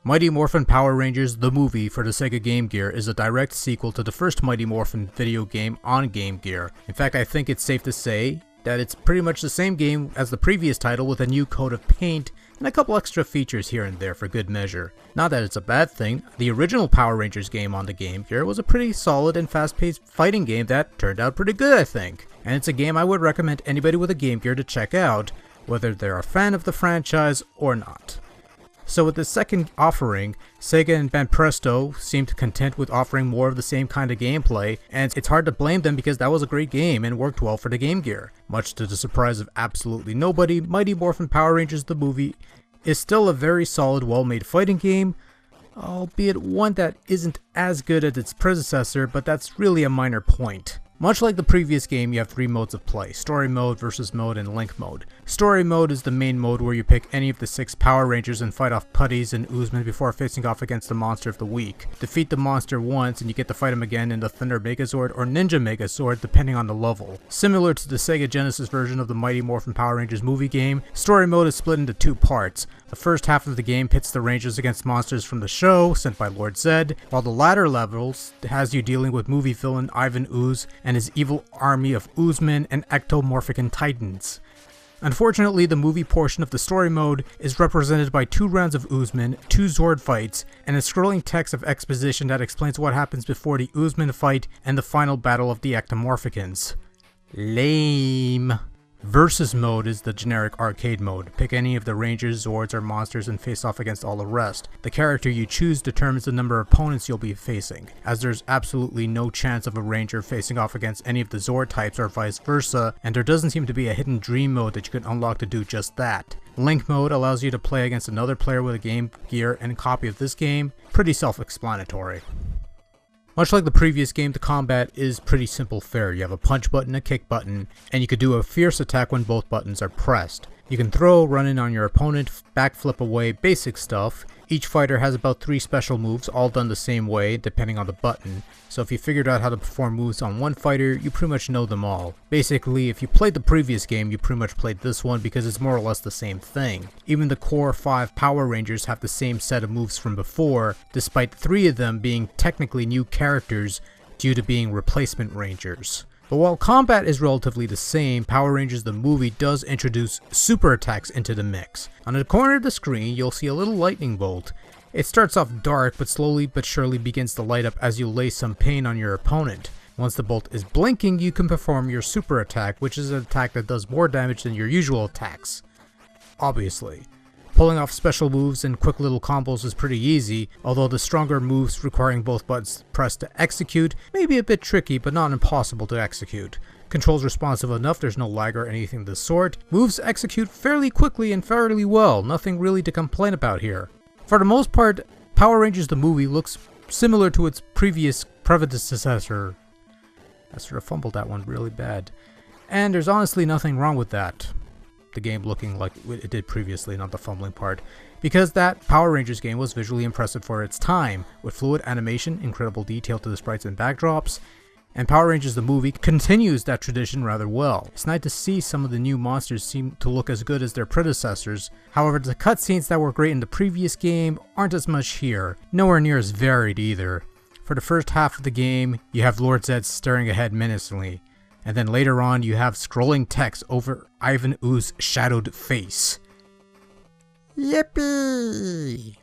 Mighty Morphin Power Rangers, the movie for the Sega Game Gear, is a direct sequel to the first Mighty Morphin video game on Game Gear. In fact, I think it's safe to say that it's pretty much the same game as the previous title with a new coat of paint and a couple extra features here and there for good measure. Not that it's a bad thing, the original Power Rangers game on the Game Gear was a pretty solid and fast-paced fighting game that turned out pretty good, I think. And it's a game I would recommend anybody with a Game Gear to check out, whether they're a fan of the franchise or not. So with the second offering, Sega and Banpresto seemed content with offering more of the same kind of gameplay, and it's hard to blame them because that was a great game and worked well for the Game Gear. Much to the surprise of absolutely nobody, Mighty Morphin Power Rangers the movie is still a very solid, well-made fighting game, albeit one that isn't as good as its predecessor, but that's really a minor point. Much like the previous game, you have 3 modes of play: Story Mode, Versus Mode, and Link Mode. Story Mode is the main mode where you pick any of the 6 Power Rangers and fight off putties and oozmen before facing off against the monster of the week. Defeat the monster once and you get to fight him again in the Thunder Megazord or Ninja Megazord depending on the level. Similar to the Sega Genesis version of the Mighty Morphin Power Rangers movie game, Story Mode is split into 2 parts. The first half of the game pits the Rangers against monsters from the show, sent by Lord Zed, while the latter levels has you dealing with movie villain Ivan Ooze and his evil army of oozmen and ectomorphic titans. Unfortunately, the movie portion of the story mode is represented by 2 rounds of oozmen, 2 Zord fights, and a scrolling text of exposition that explains what happens before the oozmen fight and the final battle of the ectomorphicans. Lame. Versus mode is the generic arcade mode. Pick any of the Rangers, Zords, or monsters and face off against all the rest. The character you choose determines the number of opponents you'll be facing, as there's absolutely no chance of a Ranger facing off against any of the Zord types or vice versa, and there doesn't seem to be a hidden dream mode that you can unlock to do just that. Link mode allows you to play against another player with a Game Gear and a copy of this game. Pretty self-explanatory. Much like the previous game, the combat is pretty simple fare. You have a punch button, a kick button, and you can do a fierce attack when both buttons are pressed. You can throw, run in on your opponent, backflip away, basic stuff. Each fighter has about 3 special moves, all done the same way, depending on the button. So if you figured out how to perform moves on one fighter, you pretty much know them all. Basically, if you played the previous game, you pretty much played this one because it's more or less the same thing. Even the core 5 Power Rangers have the same set of moves from before, despite 3 of them being technically new characters due to being replacement Rangers. But while combat is relatively the same, Power Rangers the movie does introduce super attacks into the mix. On the corner of the screen, you'll see a little lightning bolt. It starts off dark, but slowly but surely begins to light up as you lay some pain on your opponent. Once the bolt is blinking, you can perform your super attack, which is an attack that does more damage than your usual attacks. Obviously. Pulling off special moves and quick little combos is pretty easy, although the stronger moves requiring both buttons pressed to execute may be a bit tricky but not impossible to execute. Controls responsive enough, there's no lag or anything of the sort. Moves execute fairly quickly and fairly well, nothing really to complain about here. For the most part, Power Rangers the movie looks similar to its previous predecessor. I sort of fumbled that one really bad. And there's honestly nothing wrong with that. The game looking like it did previously, not the fumbling part, because that Power Rangers game was visually impressive for its time, with fluid animation, incredible detail to the sprites and backdrops, and Power Rangers the movie continues that tradition rather well. It's nice to see some of the new monsters seem to look as good as their predecessors. However, the cutscenes that were great in the previous game aren't as much here, nowhere near as varied either. For the first half of the game, you have Lord Zed staring ahead menacingly. And then later on, you have scrolling text over Ivan Ooze's shadowed face. Yippee!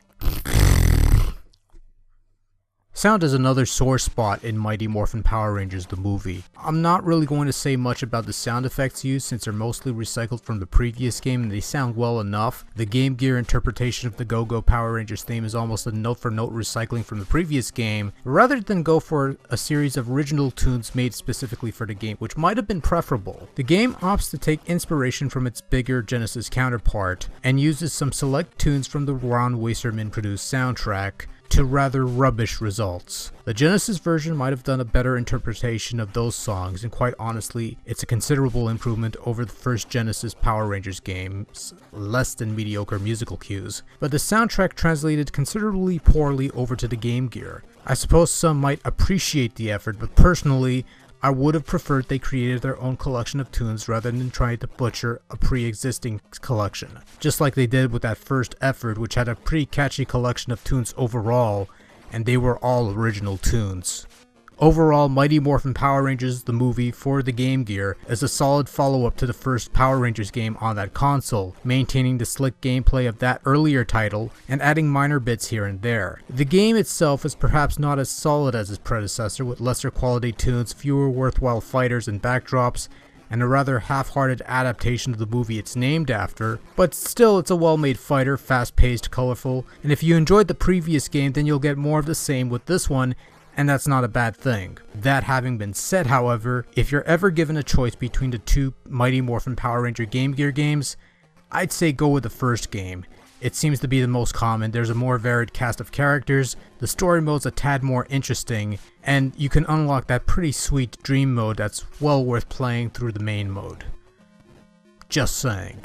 Sound is another sore spot in Mighty Morphin Power Rangers the movie. I'm not really going to say much about the sound effects used since they're mostly recycled from the previous game and they sound well enough. The Game Gear interpretation of the Go-Go Power Rangers theme is almost a note-for-note recycling from the previous game, rather than go for a series of original tunes made specifically for the game, which might have been preferable. The game opts to take inspiration from its bigger Genesis counterpart, and uses some select tunes from the Ron Wasserman produced soundtrack, to rather rubbish results. The Genesis version might have done a better interpretation of those songs, and quite honestly, it's a considerable improvement over the first Genesis Power Rangers game's less than mediocre musical cues, but the soundtrack translated considerably poorly over to the Game Gear. I suppose some might appreciate the effort, but personally, I would have preferred they created their own collection of tunes rather than trying to butcher a pre-existing collection, just like they did with that first effort, which had a pretty catchy collection of tunes overall, and they were all original tunes. Overall, Mighty Morphin Power Rangers, the movie for the Game Gear, is a solid follow-up to the first Power Rangers game on that console, maintaining the slick gameplay of that earlier title and adding minor bits here and there. The game itself is perhaps not as solid as its predecessor, with lesser quality tunes, fewer worthwhile fighters and backdrops, and a rather half-hearted adaptation of the movie it's named after, but still it's a well-made fighter, fast-paced, colorful, and if you enjoyed the previous game then you'll get more of the same with this one, and that's not a bad thing. That having been said, however, if you're ever given a choice between the two Mighty Morphin Power Ranger Game Gear games, I'd say go with the first game. It seems to be the most common, there's a more varied cast of characters, the story mode's a tad more interesting, and you can unlock that pretty sweet dream mode that's well worth playing through the main mode. Just saying.